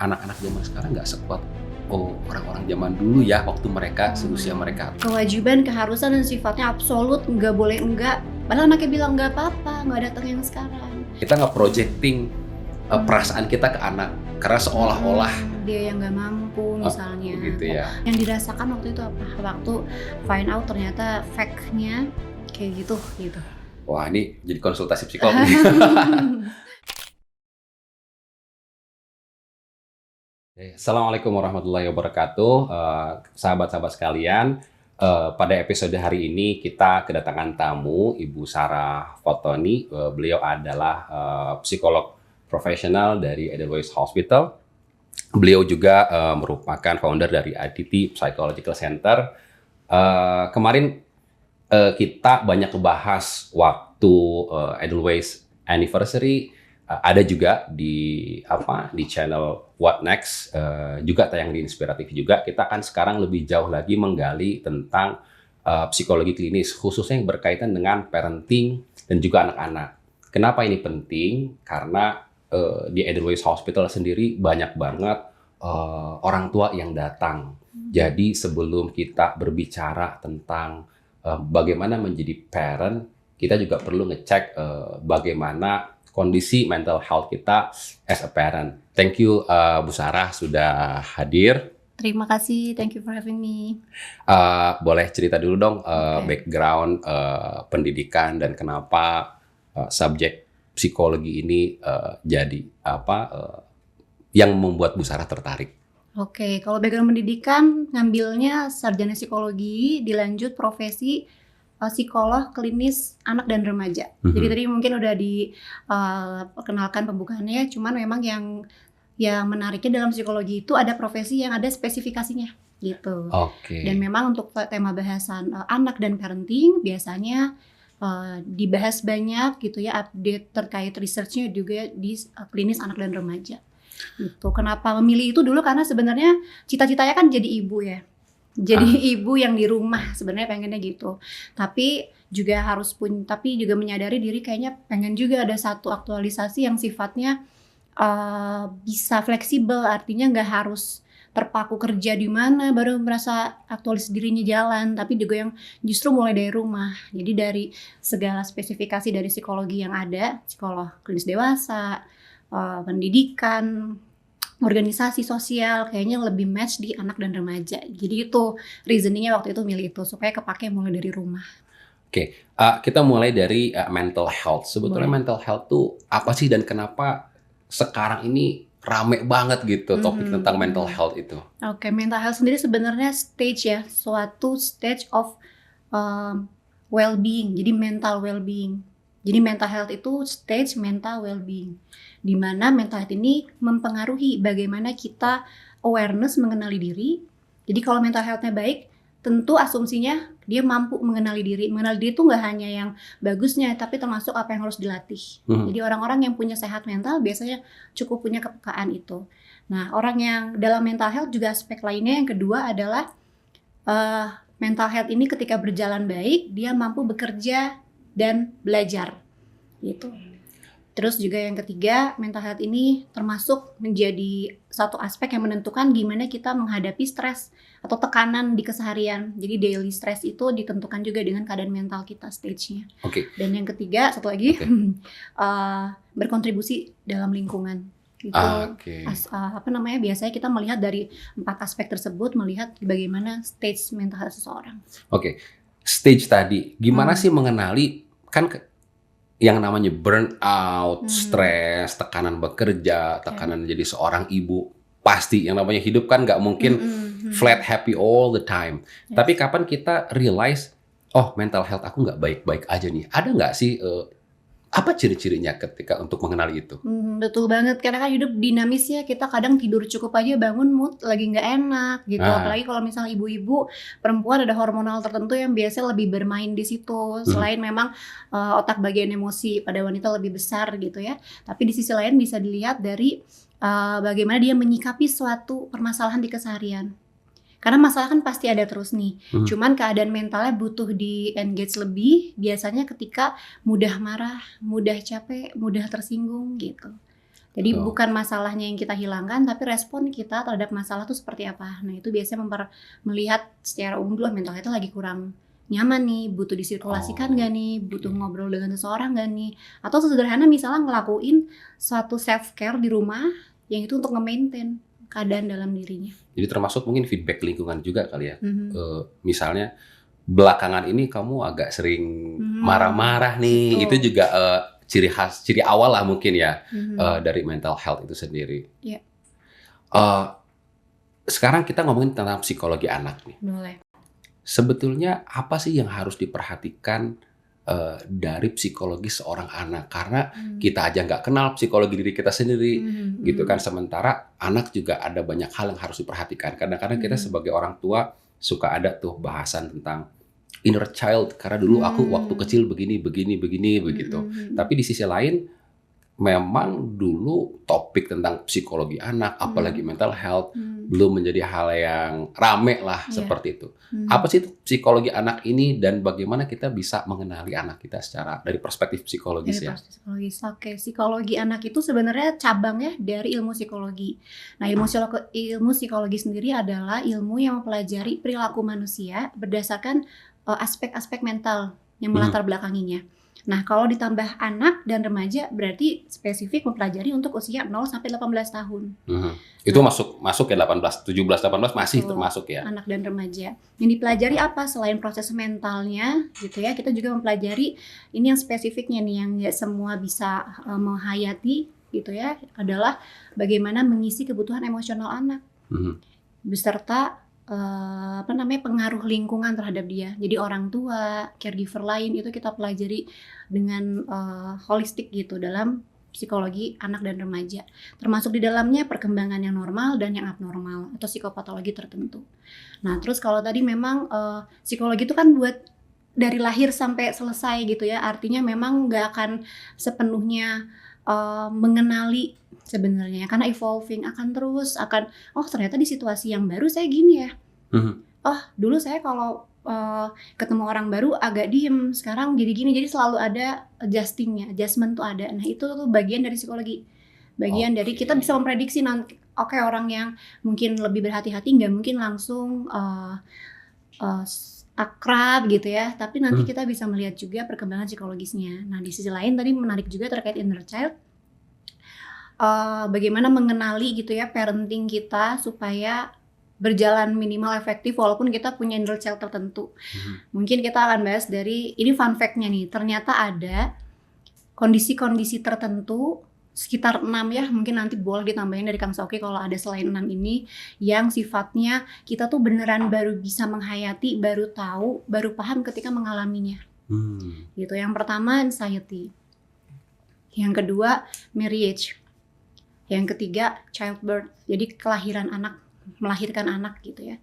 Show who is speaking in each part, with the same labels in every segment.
Speaker 1: anak-anak zaman sekarang nggak sekuat orang-orang zaman dulu ya, waktu mereka seusia mereka.
Speaker 2: Kewajiban, keharusan, dan sifatnya absolut, nggak boleh enggak. Padahal anaknya bilang nggak apa-apa, nggak datang yang sekarang.
Speaker 1: Kita nggak projecting perasaan kita ke anak, karena seolah-olah
Speaker 2: dia yang nggak mampu misalnya.
Speaker 1: gitu ya.
Speaker 2: Yang dirasakan waktu itu apa? Waktu find out ternyata fact-nya kayak gitu.
Speaker 1: Wah, ini jadi konsultasi psikolog. Assalamualaikum warahmatullahi wabarakatuh, sahabat-sahabat sekalian. Pada episode hari ini kita kedatangan tamu Ibu Sarah Fotooni. Beliau adalah psikolog profesional dari Edelweiss Hospital. Beliau juga merupakan founder dari ITT Psychological Center. Kemarin kita banyak membahas waktu Edelweiss Anniversary. Ada juga di channel What Next, juga tayang di Inspiratif juga. Kita akan sekarang lebih jauh lagi menggali tentang psikologi klinis, khususnya yang berkaitan dengan parenting dan juga anak-anak. Kenapa ini penting? Karena di Edelweiss Hospital sendiri banyak banget orang tua yang datang. Jadi sebelum kita berbicara tentang bagaimana menjadi parent, kita juga perlu ngecek bagaimana kondisi mental health kita as a parent. Thank you Bu Sarah sudah hadir.
Speaker 2: Terima kasih, thank you for having me.
Speaker 1: Boleh cerita dulu dong background pendidikan dan kenapa subjek psikologi ini jadi yang membuat Bu Sarah tertarik.
Speaker 2: Oke, kalau background pendidikan ngambilnya sarjana psikologi, dilanjut profesi psikolog klinis anak dan remaja. Jadi tadi mungkin udah diperkenalkan pembukaannya, cuman memang yang menariknya dalam psikologi itu ada profesi yang ada spesifikasinya gitu. Dan memang untuk tema bahasan anak dan parenting biasanya dibahas banyak gitu ya, update terkait researchnya juga di klinis anak dan remaja. Gitu. Kenapa memilih itu dulu? Karena sebenarnya cita-citanya kan jadi ibu ya. Jadi ibu yang di rumah sebenarnya pengennya gitu. Tapi juga menyadari diri kayaknya pengen juga ada satu aktualisasi yang sifatnya bisa fleksibel, artinya nggak harus terpaku kerja di mana baru merasa aktualis dirinya jalan, tapi juga yang justru mulai dari rumah. Jadi dari segala spesifikasi dari psikologi yang ada, psikolog klinis dewasa, pendidikan, organisasi sosial, kayaknya lebih match di anak dan remaja. Jadi itu reasoningnya waktu itu milih itu supaya kepake mulai dari rumah.
Speaker 1: Oke, kita mulai dari mental health. Sebetulnya mental health tuh apa sih dan kenapa sekarang ini rame banget gitu topik tentang mental health itu?
Speaker 2: Oke, mental health sendiri sebenarnya stage ya, suatu stage of well-being. Jadi mental well-being. Jadi mental health itu stage mental well-being, di mana mental health ini mempengaruhi bagaimana kita awareness mengenali diri. Jadi kalau mental health-nya baik, tentu asumsinya dia mampu mengenali diri. Mengenali diri itu nggak hanya yang bagusnya, tapi termasuk apa yang harus dilatih. Jadi orang-orang yang punya sehat mental biasanya cukup punya kepekaan itu. Nah, orang yang dalam mental health juga aspek lainnya yang kedua adalah mental health ini ketika berjalan baik, dia mampu bekerja dan belajar gitu. Terus juga yang ketiga, mental health ini termasuk menjadi satu aspek yang menentukan gimana kita menghadapi stres atau tekanan di keseharian. Jadi daily stress itu ditentukan juga dengan keadaan mental kita stage-nya. Dan yang ketiga, satu lagi, berkontribusi dalam lingkungan. Itu biasanya kita melihat dari 4 aspek tersebut, melihat bagaimana stage mental health seseorang.
Speaker 1: Stage tadi, gimana sih mengenali kan yang namanya burnout, stres, tekanan bekerja, tekanan jadi seorang ibu, pasti yang namanya hidup kan nggak mungkin flat happy all the time. Tapi kapan kita realize, mental health aku nggak baik-baik aja nih? Ada nggak sih apa ciri-cirinya ketika untuk mengenali itu?
Speaker 2: Betul banget, karena kan hidup dinamis ya, kita kadang tidur cukup aja bangun mood lagi nggak enak gitu. Apalagi kalau misalnya ibu-ibu perempuan ada hormonal tertentu yang biasanya lebih bermain di situ. Selain memang otak bagian emosi pada wanita lebih besar gitu ya, tapi di sisi lain bisa dilihat dari bagaimana dia menyikapi suatu permasalahan di keseharian. Karena masalah kan pasti ada terus nih. Cuman keadaan mentalnya butuh di engage lebih, biasanya ketika mudah marah, mudah capek, mudah tersinggung gitu. Jadi
Speaker 1: Oh.
Speaker 2: bukan masalahnya yang kita hilangkan, tapi respon kita terhadap masalah itu seperti apa. Nah itu biasanya melihat secara umum dulu mental health lagi kurang nyaman nih, butuh disirkulasikan
Speaker 1: Oh,
Speaker 2: nggak nih, butuh
Speaker 1: oke.
Speaker 2: ngobrol dengan seseorang nggak nih, atau sesederhana misalnya ngelakuin suatu self care di rumah yang itu untuk nge-maintain keadaan dalam dirinya.
Speaker 1: Jadi termasuk mungkin feedback lingkungan juga kali ya.
Speaker 2: Mhm.
Speaker 1: Misalnya belakangan ini kamu agak sering
Speaker 2: Mhm.
Speaker 1: marah-marah nih, itu
Speaker 2: Betul.
Speaker 1: juga ciri awal lah mungkin ya
Speaker 2: Mhm.
Speaker 1: dari mental health itu sendiri.
Speaker 2: Iya,
Speaker 1: Eh, Sekarang kita ngomongin tentang psikologi anak nih.
Speaker 2: boleh.
Speaker 1: Sebetulnya apa sih yang harus diperhatikan dari psikologi seorang anak? Karena
Speaker 2: Mmm.
Speaker 1: kita aja nggak kenal psikologi diri kita sendiri,
Speaker 2: Mhm
Speaker 1: gitu kan.
Speaker 2: mhm.
Speaker 1: Sementara anak juga ada banyak hal yang harus diperhatikan. Kadang-kadang kita
Speaker 2: Mhm.
Speaker 1: sebagai orang tua suka ada tuh bahasan tentang inner child. Karena dulu aku waktu
Speaker 2: Mmm.
Speaker 1: kecil begini, begini, begini,
Speaker 2: Mhm
Speaker 1: begitu.
Speaker 2: mhm.
Speaker 1: Tapi di sisi lain, memang dulu topik tentang psikologi anak, apalagi
Speaker 2: Mmm.
Speaker 1: mental health,
Speaker 2: Mmm.
Speaker 1: belum menjadi hal yang rame lah
Speaker 2: Iya.
Speaker 1: seperti itu. Apa
Speaker 2: Mhm.
Speaker 1: sih itu psikologi anak ini dan bagaimana kita bisa mengenali anak kita secara dari perspektif psikologis
Speaker 2: Dari
Speaker 1: ya?
Speaker 2: proses psikologis. Oke, psikologi anak itu sebenarnya cabang ya dari ilmu psikologi. Nah, ilmu psikologi sendiri adalah ilmu yang mempelajari perilaku manusia berdasarkan aspek-aspek mental yang
Speaker 1: Mhm,
Speaker 2: melatar belakanginya. Nah, kalau ditambah anak dan remaja berarti spesifik mempelajari untuk usia 0 sampai 18 tahun.
Speaker 1: mhm. Itu
Speaker 2: Nah,
Speaker 1: masuk masuk ya 18, 17, 18 masih
Speaker 2: betul,
Speaker 1: termasuk ya?
Speaker 2: anak dan remaja. Yang dipelajari apa? Selain proses mentalnya gitu ya, kita juga mempelajari ini yang spesifiknya nih yang nggak semua bisa menghayati gitu ya, adalah bagaimana mengisi kebutuhan emosional anak
Speaker 1: Mhm,
Speaker 2: beserta pengaruh lingkungan terhadap dia. Jadi orang tua, caregiver lain itu kita pelajari dengan holistik gitu dalam psikologi anak dan remaja. Termasuk di dalamnya perkembangan yang normal dan yang abnormal atau psikopatologi tertentu. Nah, terus kalau tadi memang psikologi itu kan buat dari lahir sampai selesai gitu ya. Artinya memang nggak akan sepenuhnya mengenali sebenarnya karena evolving akan terus akan oh ternyata di situasi yang baru saya gini ya.
Speaker 1: mhm.
Speaker 2: Oh dulu saya kalau ketemu orang baru agak diem, sekarang jadi gini. Jadi selalu ada adjustment tuh ada. Nah itu tuh bagian dari psikologi. Bagian dari kita bisa
Speaker 1: Oke.
Speaker 2: memprediksi nanti, oke orang yang mungkin lebih berhati-hati nggak mungkin langsung akrab gitu ya. Tapi nanti
Speaker 1: Mhm,
Speaker 2: kita bisa melihat juga perkembangan psikologisnya. Nah di sisi lain tadi menarik juga terkait inner child. Bagaimana mengenali gitu ya parenting kita supaya berjalan minimal efektif walaupun kita punya inner child tertentu.
Speaker 1: mhm.
Speaker 2: Mungkin kita akan bahas dari ini fun fact-nya nih, ternyata ada kondisi-kondisi tertentu sekitar 6 ya, mungkin nanti boleh ditambahin dari Kang Sauki kalau ada selain 6 ini yang sifatnya kita tuh beneran baru bisa menghayati, baru tahu, baru paham ketika mengalaminya.
Speaker 1: Mmm,
Speaker 2: Gitu. Yang pertama anxiety, yang kedua marriage, yang ketiga childbirth, jadi kelahiran anak, melahirkan anak gitu ya.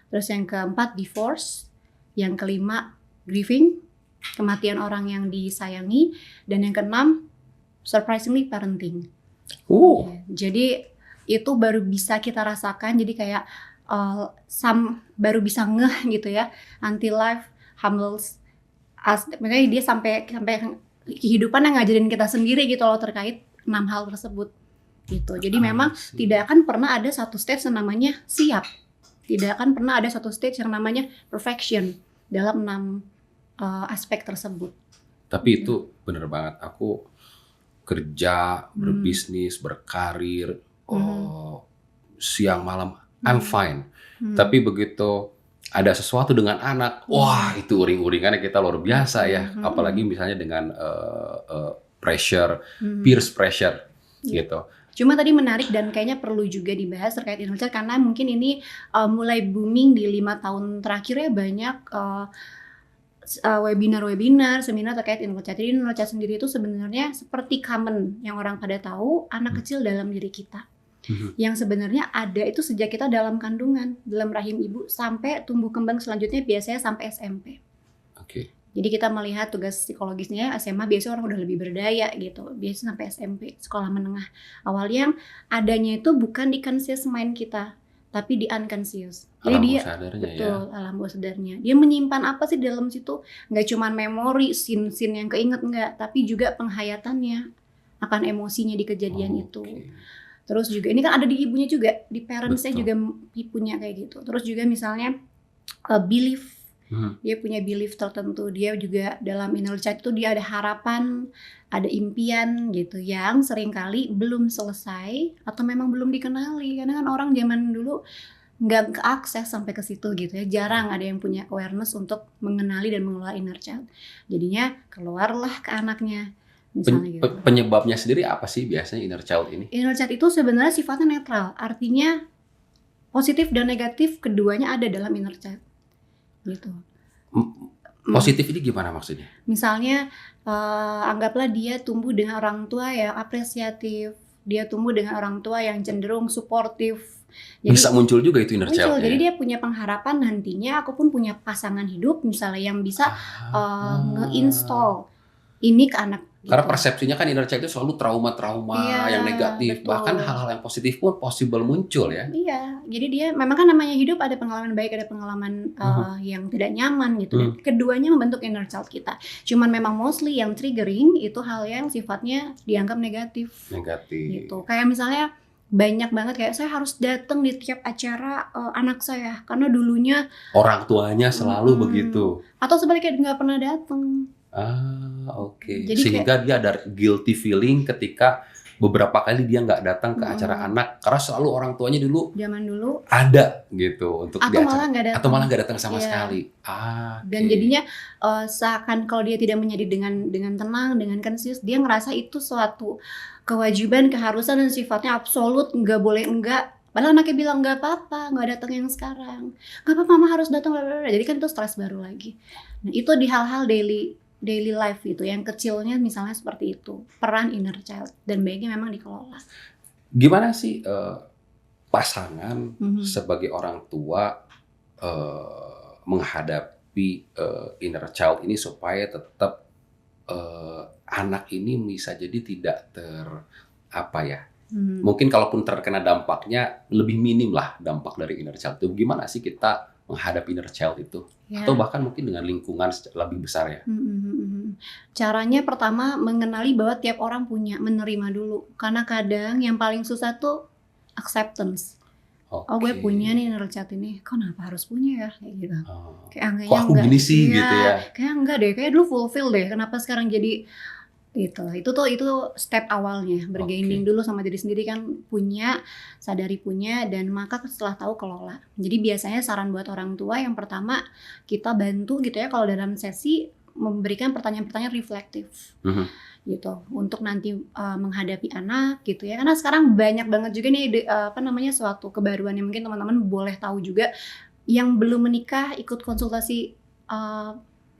Speaker 2: Terus yang keempat divorce, yang kelima grieving, kematian orang yang disayangi, dan yang keenam surprisingly parenting.
Speaker 1: uh,
Speaker 2: Jadi itu baru bisa kita rasakan, jadi kayak baru bisa ngeh gitu ya, until life humbles us. Makanya dia sampai kehidupan yang ngajarin kita sendiri gitu loh terkait 6 hal tersebut gitu. Jadi
Speaker 1: I
Speaker 2: memang
Speaker 1: see.
Speaker 2: tidak akan pernah ada satu stage yang namanya siap. Tidak akan pernah ada satu stage yang namanya perfection dalam 6 aspek tersebut.
Speaker 1: Tapi
Speaker 2: Gitu.
Speaker 1: itu bener banget, aku kerja,
Speaker 2: Hmm.
Speaker 1: berbisnis, berkarir,
Speaker 2: Mhm.
Speaker 1: siang malam, I'm
Speaker 2: Hmm.
Speaker 1: fine.
Speaker 2: Hmm.
Speaker 1: Tapi begitu ada sesuatu dengan anak, wah
Speaker 2: Hmm.
Speaker 1: itu uring-uringannya kita luar biasa ya.
Speaker 2: Mhm,
Speaker 1: Apalagi
Speaker 2: mhm,
Speaker 1: misalnya dengan pressure,
Speaker 2: mhm.
Speaker 1: peer pressure
Speaker 2: Iya.
Speaker 1: gitu.
Speaker 2: Cuma tadi menarik dan kayaknya perlu juga dibahas terkait inner child karena mungkin ini mulai booming di 5 tahun terakhir ya banyak webinar-webinar, seminar terkait inner child. Jadi inner child sendiri itu sebenarnya seperti common yang orang pada tahu anak
Speaker 1: Hmm.
Speaker 2: kecil dalam diri kita.
Speaker 1: Mhm.
Speaker 2: Yang sebenarnya ada itu sejak kita dalam kandungan, dalam rahim ibu sampai tumbuh kembang selanjutnya biasanya sampai SMP.
Speaker 1: Oke.
Speaker 2: Jadi kita melihat tugas psikologisnya SMA biasanya orang udah lebih berdaya gitu, biasanya sampai SMP, sekolah menengah. Awal yang adanya itu bukan di conscious mind kita, tapi di unconscious. Jadi
Speaker 1: Alam bawah
Speaker 2: dia
Speaker 1: sadarnya ya.
Speaker 2: betul alam bawah sadarnya. Dia menyimpan apa sih dalam situ? Nggak cuma memori, scene-scene yang keinget nggak, tapi juga penghayatannya. akan emosinya di kejadian itu.
Speaker 1: Oke.
Speaker 2: Terus juga ini kan ada di ibunya juga, di parentsnya
Speaker 1: Betul.
Speaker 2: juga punya kayak gitu. Terus juga misalnya belief, dia punya belief tertentu, dia juga dalam inner child itu dia ada harapan, ada impian gitu yang seringkali belum selesai atau memang belum dikenali, karena kan orang zaman dulu nggak keakses sampai ke situ gitu ya, jarang ada yang punya awareness untuk mengenali dan mengelola inner child. Jadinya keluarlah ke anaknya misalnya gitu.
Speaker 1: Penyebabnya sendiri apa sih biasanya inner child ini?
Speaker 2: Inner child itu sebenarnya sifatnya netral, artinya positif dan negatif keduanya ada dalam inner child gitu.
Speaker 1: Positif ini gimana maksudnya?
Speaker 2: Misalnya anggaplah dia tumbuh dengan orang tua yang apresiatif, dia tumbuh dengan orang tua yang cenderung suportif. Jadi
Speaker 1: Bisa muncul juga itu inner
Speaker 2: muncul,
Speaker 1: child-nya
Speaker 2: jadi
Speaker 1: ya?
Speaker 2: dia punya pengharapan nantinya aku pun punya pasangan hidup misalnya yang bisa
Speaker 1: Ah.
Speaker 2: nge-install ini ke anak
Speaker 1: Karena
Speaker 2: gitu.
Speaker 1: persepsinya kan inner child itu selalu trauma-trauma
Speaker 2: Iya,
Speaker 1: yang negatif.
Speaker 2: betul.
Speaker 1: Bahkan hal-hal yang positif pun possible muncul ya.
Speaker 2: Iya, jadi dia memang kan namanya hidup ada pengalaman baik, ada pengalaman yang tidak nyaman gitu. Dan keduanya membentuk inner child kita. Cuman memang mostly yang triggering itu hal yang sifatnya dianggap negatif.
Speaker 1: Negatif.
Speaker 2: Gitu. Kayak misalnya banyak banget kayak saya harus datang di tiap acara anak saya karena dulunya
Speaker 1: Orang tuanya selalu begitu.
Speaker 2: atau sebaliknya nggak pernah datang.
Speaker 1: Oke.
Speaker 2: Jadi
Speaker 1: Sehingga dia ada guilty feeling ketika beberapa kali dia nggak datang ke acara anak karena selalu orang tuanya dulu
Speaker 2: zaman dulu
Speaker 1: ada gitu untuk di
Speaker 2: atau
Speaker 1: acara.
Speaker 2: malah nggak datang.
Speaker 1: Atau malah nggak datang sama
Speaker 2: Iya.
Speaker 1: sekali.
Speaker 2: Dan jadinya seakan kalau dia tidak menjadi dengan tenang, dengan conscious, dia ngerasa itu suatu kewajiban, keharusan dan sifatnya absolut, nggak boleh enggak. Padahal anaknya bilang nggak apa-apa, nggak datang yang sekarang, nggak apa-apa mama harus datang. Jadi kan itu stres baru lagi. Nah itu di hal-hal daily life itu, yang kecilnya misalnya seperti itu, peran inner child dan baiknya memang dikelola.
Speaker 1: Gimana sih pasangan sebagai orang tua menghadapi inner child ini supaya tetap anak ini bisa jadi tidak mungkin kalaupun terkena dampaknya lebih minim lah dampak dari inner child itu. Gimana sih kita menghadapi inner child itu?
Speaker 2: Ya.
Speaker 1: Atau bahkan mungkin dengan lingkungan lebih besar ya?
Speaker 2: Caranya pertama mengenali bahwa tiap orang punya, menerima dulu. Karena kadang yang paling susah tuh acceptance.
Speaker 1: Okay.
Speaker 2: Oh gue punya nih inner child ini, kenapa harus punya ya? Kayak gitu. Kayak
Speaker 1: kok aku
Speaker 2: enggak.
Speaker 1: gini sih
Speaker 2: Ya,
Speaker 1: gitu ya?
Speaker 2: Kayak enggak deh, kayak dulu fulfill deh. Kenapa sekarang jadi gitu? Itu step awalnya, bergaining dulu sama diri sendiri kan, punya, sadari punya, dan maka setelah tahu kelola. Jadi biasanya saran buat orang tua yang pertama kita bantu gitu ya kalau dalam sesi memberikan pertanyaan-pertanyaan reflektif. Gitu untuk nanti menghadapi anak gitu ya, karena sekarang banyak banget juga nih suatu kebaruan yang mungkin teman-teman boleh tahu juga, yang belum menikah ikut konsultasi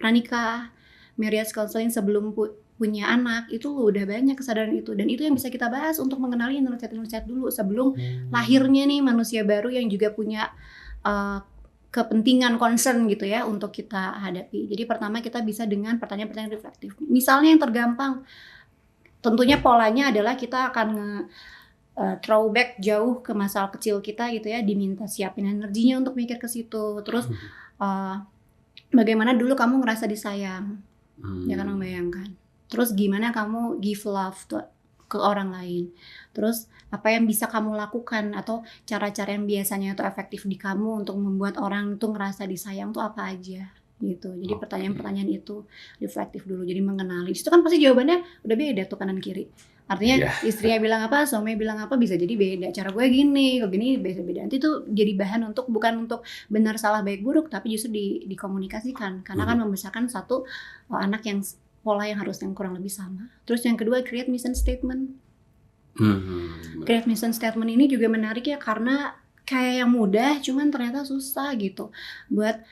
Speaker 2: pranikah, marriage counseling sebelum punya anak, itu udah banyak kesadaran itu, dan itu yang bisa kita bahas untuk mengenali inner child dulu sebelum lahirnya nih manusia baru yang juga punya kepentingan, concern gitu ya untuk kita hadapi. Jadi pertama kita bisa dengan pertanyaan-pertanyaan reflektif. Misalnya yang tergampang, tentunya polanya adalah kita akan throwback jauh ke masa kecil kita gitu ya, diminta siapin energinya untuk mikir ke situ. Terus bagaimana dulu kamu ngerasa disayang, ya kan, membayangkan. Terus gimana kamu give love ke orang lain. Terus apa yang bisa kamu lakukan atau cara-cara yang biasanya itu efektif di kamu untuk membuat orang itu ngerasa disayang tuh apa aja gitu. Jadi pertanyaan-pertanyaan itu reflektif dulu, jadi mengenali. Itu kan pasti jawabannya udah beda tuh kanan kiri. Artinya istrinya bilang apa, suaminya bilang apa, bisa jadi beda. Cara gue gini, kok gini beda-beda. Nanti tuh jadi bahan bukan untuk benar salah baik buruk, tapi justru dikomunikasikan. Karena kan membesarkan satu anak yang pola yang kurang lebih sama. Terus yang kedua, create mission statement. Create mission statement ini juga menarik ya, karena kayak yang mudah, cuman ternyata susah gitu.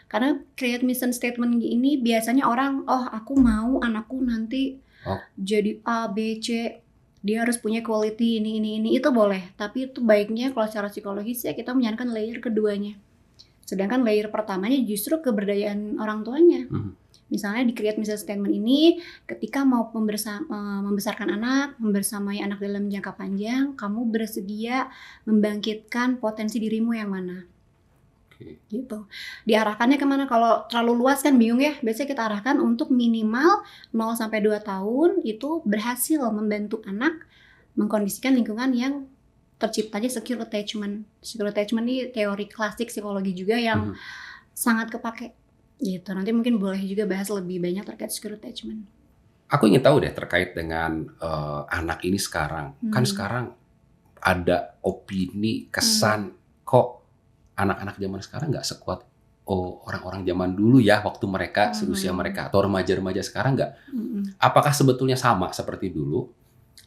Speaker 2: Karena create mission statement ini biasanya orang, aku mau anakku nanti jadi A, B, C, dia harus punya quality ini, itu boleh. Tapi itu baiknya kalau secara psikologis ya kita menyarankan layer keduanya. Sedangkan layer pertamanya justru keberdayaan orang tuanya. Misalnya di create mission statement ini, ketika mau membesarkan anak, membersamai anak dalam jangka panjang, kamu bersedia membangkitkan potensi dirimu yang mana?
Speaker 1: Oke.
Speaker 2: gitu. Diarahkannya kemana? Kalau terlalu luas kan bingung ya. Biasanya kita arahkan untuk minimal 0 sampai 2 tahun itu berhasil membantu anak mengkondisikan lingkungan yang terciptanya secure attachment. Secure attachment ini teori klasik psikologi juga yang
Speaker 1: Mhm.
Speaker 2: sangat kepake gitu. Nanti mungkin boleh juga bahas lebih banyak terkait secure attachment.
Speaker 1: Aku ingin tahu deh terkait dengan anak ini sekarang. Kan sekarang ada opini, kesan kok anak-anak zaman sekarang nggak sekuat orang-orang zaman dulu ya waktu mereka seusia mereka atau remaja-remaja sekarang nggak. Apakah sebetulnya sama seperti dulu?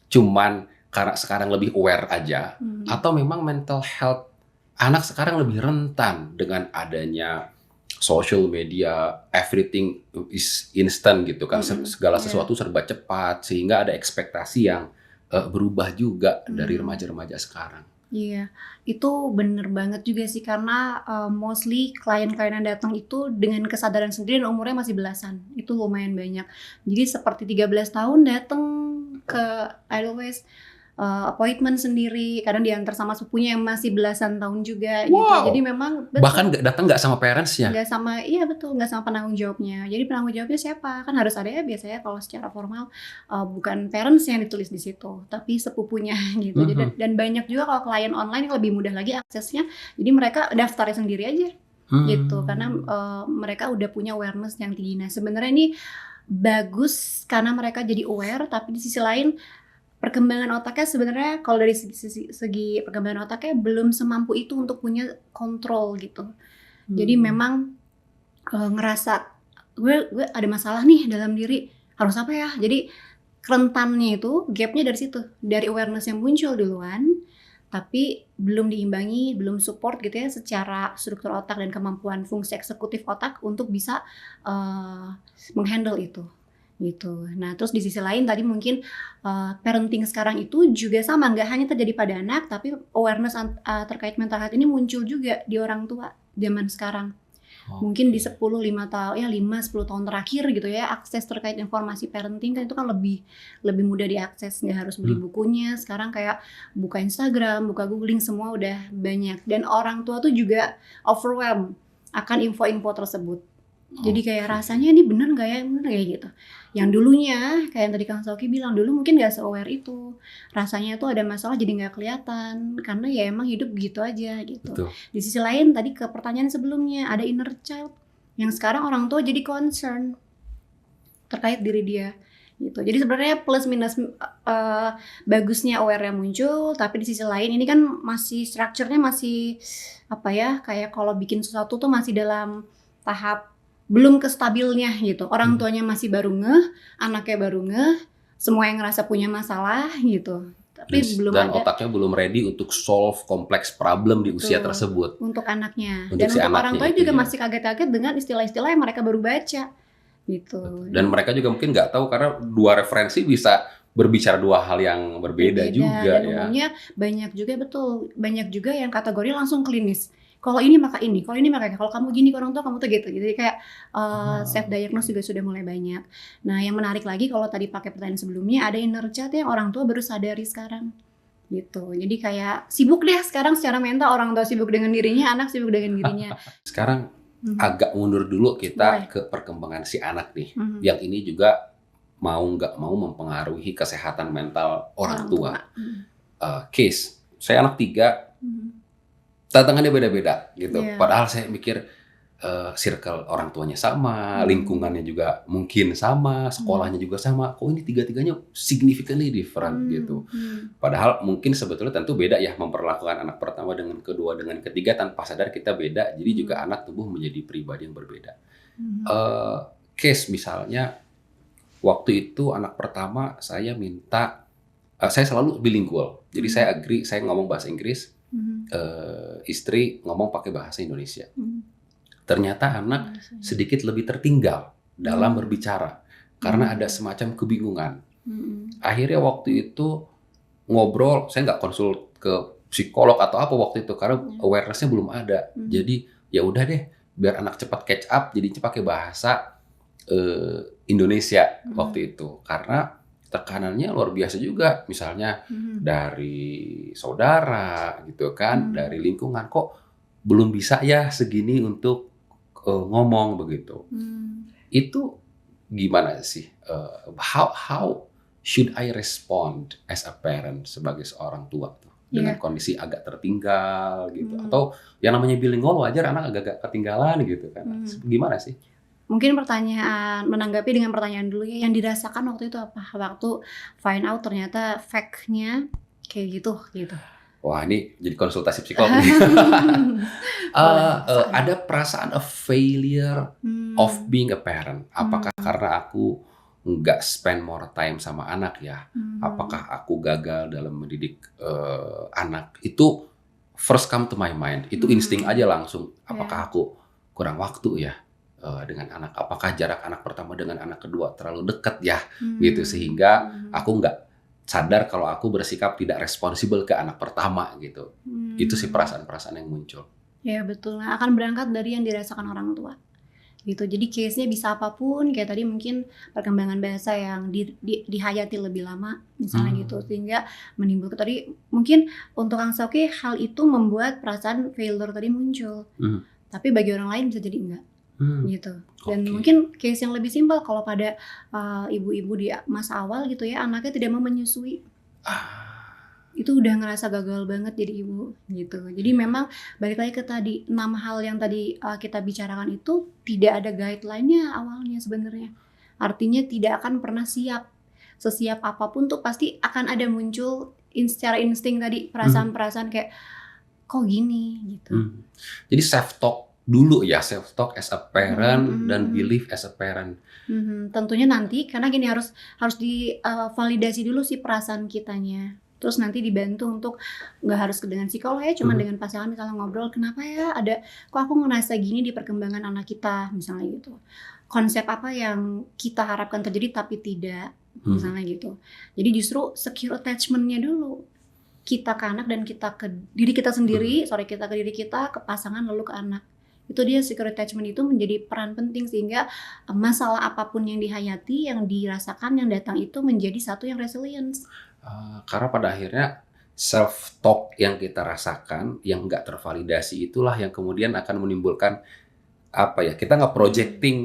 Speaker 1: Cuman karena sekarang lebih aware aja atau memang mental health anak sekarang lebih rentan dengan adanya social media, everything is instant gitu kan, segala sesuatu serba cepat sehingga ada ekspektasi yang berubah juga dari remaja-remaja sekarang.
Speaker 2: Iya, itu bener banget juga sih karena mostly klien-klien yang datang itu dengan kesadaran sendiri dan umurnya masih belasan. Itu lumayan banyak. Jadi seperti 13 tahun datang ke Edelweiss appointment sendiri, kadang diantar sama sepupunya yang masih belasan tahun juga gitu.
Speaker 1: Wow.
Speaker 2: Jadi memang
Speaker 1: Bahkan datang nggak sama parents-nya?
Speaker 2: nggak sama, iya betul, nggak sama penanggung jawabnya. Jadi penanggung jawabnya siapa? Kan harus ada ya biasanya kalau secara formal bukan parents yang ditulis di situ, tapi sepupunya gitu. Jadi, dan banyak juga kalau klien online yang lebih mudah lagi aksesnya. Jadi mereka daftarnya sendiri aja gitu, karena mereka udah punya awareness yang tinggi. Nah sebenarnya ini bagus karena mereka jadi aware, tapi di sisi lain perkembangan otaknya sebenarnya kalau dari segi perkembangan otaknya belum semampu itu untuk punya kontrol gitu. Jadi memang ngerasa gue ada masalah nih dalam diri, harus apa ya? Jadi rentannya itu gapnya dari situ, dari awareness yang muncul duluan, tapi belum diimbangi, belum support gitu ya secara struktur otak dan kemampuan fungsi eksekutif otak untuk bisa menghandle itu. Gitu. Nah, terus di sisi lain tadi mungkin parenting sekarang itu juga sama, nggak hanya terjadi pada anak, tapi awareness terkait mental health ini muncul juga di orang tua zaman sekarang. Mungkin di 10 tahun terakhir gitu ya, akses terkait informasi parenting kan itu kan lebih mudah diakses, nggak harus beli bukunya. Sekarang kayak buka Instagram, buka googling semua udah banyak, dan orang tua tuh juga overwhelmed akan info-info tersebut. Jadi kayak rasanya ini bener nggak ya, gitu. Yang dulunya kayak yang tadi Kang Sauki bilang, dulu mungkin nggak se-aware itu, rasanya tuh ada masalah jadi nggak kelihatan karena ya emang hidup begitu aja gitu.
Speaker 1: Betul.
Speaker 2: Di sisi lain tadi ke pertanyaan sebelumnya, ada inner child yang sekarang orang tua jadi concern terkait diri dia gitu. Jadi sebenarnya plus minus bagusnya aware-nya muncul, tapi di sisi lain ini kan masih structure-nya masih apa ya, kayak kalau bikin sesuatu tuh masih dalam tahap belum kestabilnya gitu. Orang tuanya masih baru ngeh, anaknya baru ngeh, semua yang ngerasa punya masalah gitu. Tapi belum
Speaker 1: dan
Speaker 2: ada.
Speaker 1: otaknya belum ready untuk solve kompleks problem di usia tersebut.
Speaker 2: Untuk anaknya.
Speaker 1: Untuk
Speaker 2: dan
Speaker 1: si
Speaker 2: untuk orang
Speaker 1: anaknya
Speaker 2: tua
Speaker 1: itu
Speaker 2: juga
Speaker 1: ya.
Speaker 2: masih kaget-kaget dengan istilah-istilah yang mereka baru baca gitu.
Speaker 1: Dan mereka juga mungkin nggak tahu karena dua referensi bisa berbicara dua hal yang berbeda juga
Speaker 2: dan
Speaker 1: ya.
Speaker 2: umumnya banyak juga yang kategori langsung klinis. Kalau ini maka ini, kalau ini maka ini, kalau kamu gini, orang tua kamu tuh gitu. Jadi kayak self diagnose juga sudah mulai banyak. Nah, yang menarik lagi kalau tadi pakai pertanyaan sebelumnya, ada inner child yang orang tua baru sadari sekarang. Gitu. Jadi kayak sibuk deh sekarang secara mental, orang tua sibuk dengan dirinya, anak sibuk dengan dirinya.
Speaker 1: Sekarang agak mundur dulu kita ke perkembangan si anak nih. Yang ini juga mau nggak mau mempengaruhi kesehatan mental orang tua. Case, saya anak 3, tantangannya beda-beda gitu. Padahal saya mikir circle orang tuanya sama, lingkungannya juga mungkin sama, sekolahnya juga sama. Kok ini tiga-tiganya significantly different gitu. Padahal mungkin sebetulnya tentu beda ya memperlakukan anak pertama dengan kedua dengan ketiga tanpa sadar kita beda. Jadi juga anak tumbuh menjadi pribadi yang berbeda. Case misalnya waktu itu anak pertama saya minta, saya selalu bilingual. Jadi saya agree, saya ngomong bahasa Inggris. Istri ngomong pakai bahasa Indonesia. Ternyata anak sedikit lebih tertinggal dalam berbicara karena ada semacam kebingungan. Akhirnya waktu itu ngobrol, saya nggak konsul ke psikolog atau apa waktu itu karena awareness-nya belum ada. Jadi ya udah deh, biar anak cepat catch up, jadinya pakai bahasa Indonesia waktu itu karena tekanannya luar biasa juga, misalnya dari saudara gitu kan, dari lingkungan, kok belum bisa ya segini untuk ngomong begitu. Itu gimana sih? How should I respond as a parent sebagai seorang tua tuh dengan
Speaker 2: Iya.
Speaker 1: kondisi agak tertinggal gitu
Speaker 2: Mhm.
Speaker 1: atau yang namanya bilingual wajar anak agak-agak ketinggalan gitu kan.
Speaker 2: Mhm.
Speaker 1: Gimana sih?
Speaker 2: Mungkin menanggapi dengan pertanyaan dulu ya, yang dirasakan waktu itu apa? Waktu find out ternyata fact-nya kayak gitu, gitu.
Speaker 1: Wah, ini jadi konsultasi psikolog nih.
Speaker 2: Boleh, perasaan.
Speaker 1: Ada perasaan of failure of
Speaker 2: Mmm,
Speaker 1: being a parent. Apakah
Speaker 2: mmm,
Speaker 1: karena aku nggak spend more time sama anak ya?
Speaker 2: mhm,
Speaker 1: Apakah aku gagal dalam mendidik anak? Itu first come to my mind. Itu insting
Speaker 2: mmm,
Speaker 1: aja langsung.
Speaker 2: ya,
Speaker 1: Apakah aku kurang waktu ya dengan anak? Apakah jarak anak pertama dengan anak kedua terlalu dekat ya? Gitu sehingga
Speaker 2: mhm,
Speaker 1: aku nggak sadar kalau aku bersikap tidak responsibel ke anak pertama gitu. Itu sih
Speaker 2: mmm.
Speaker 1: perasaan-perasaan yang muncul.
Speaker 2: Ya betul, nah akan berangkat dari yang dirasakan orang tua, gitu. Jadi case-nya bisa apapun, kayak tadi mungkin perkembangan bahasa yang dihayati lebih lama, misalnya gitu,
Speaker 1: Mmm,
Speaker 2: sehingga menimbulkan tadi mungkin untuk Kang Soki hal itu membuat perasaan failure tadi muncul,
Speaker 1: mhm,
Speaker 2: tapi bagi orang lain bisa jadi enggak,
Speaker 1: mmm,
Speaker 2: gitu. Dan
Speaker 1: oke.
Speaker 2: mungkin case yang lebih simpel kalau pada, ibu-ibu di masa awal gitu ya, anaknya tidak mau menyusui.
Speaker 1: Ah,
Speaker 2: Itu udah ngerasa gagal banget jadi ibu, gitu. Jadi
Speaker 1: iya,
Speaker 2: memang balik lagi ke tadi, 6 hal yang tadi, kita bicarakan itu tidak ada guideline-nya awalnya sebenarnya. Artinya tidak akan pernah siap. Sesiap apapun tuh pasti akan ada muncul secara insting tadi,
Speaker 1: mhm,
Speaker 2: perasaan-perasaan kayak, "Kok gini?" Gitu.
Speaker 1: mhm. Jadi self talk dulu ya, self talk as a
Speaker 2: Mhm,
Speaker 1: parent
Speaker 2: mhm,
Speaker 1: dan
Speaker 2: mhm.
Speaker 1: belief as a parent.
Speaker 2: Tentunya nanti karena gini harus validasi dulu sih perasaan kitanya. Terus nanti dibantu untuk nggak harus dengan psikolog ya, cuman
Speaker 1: Mhm,
Speaker 2: dengan pasangan misalnya ngobrol, "Kenapa ya kok aku ngerasa gini di perkembangan anak kita?" Misalnya gitu. "Konsep apa yang kita harapkan terjadi tapi tidak?"
Speaker 1: mhm,
Speaker 2: Misalnya gitu. Jadi justru secure attachment-nya dulu, kita ke anak dan kita ke diri kita
Speaker 1: mhm.
Speaker 2: sendiri, kita ke diri kita, ke pasangan, lalu ke anak. Itu dia secure attachment itu menjadi peran penting sehingga, masalah apapun yang dihayati, yang dirasakan, yang datang itu menjadi satu yang resilience.
Speaker 1: Karena pada akhirnya self talk yang kita rasakan, yang nggak tervalidasi itulah yang kemudian akan menimbulkan, apa ya, kita
Speaker 2: Mhm,
Speaker 1: nge-projecting,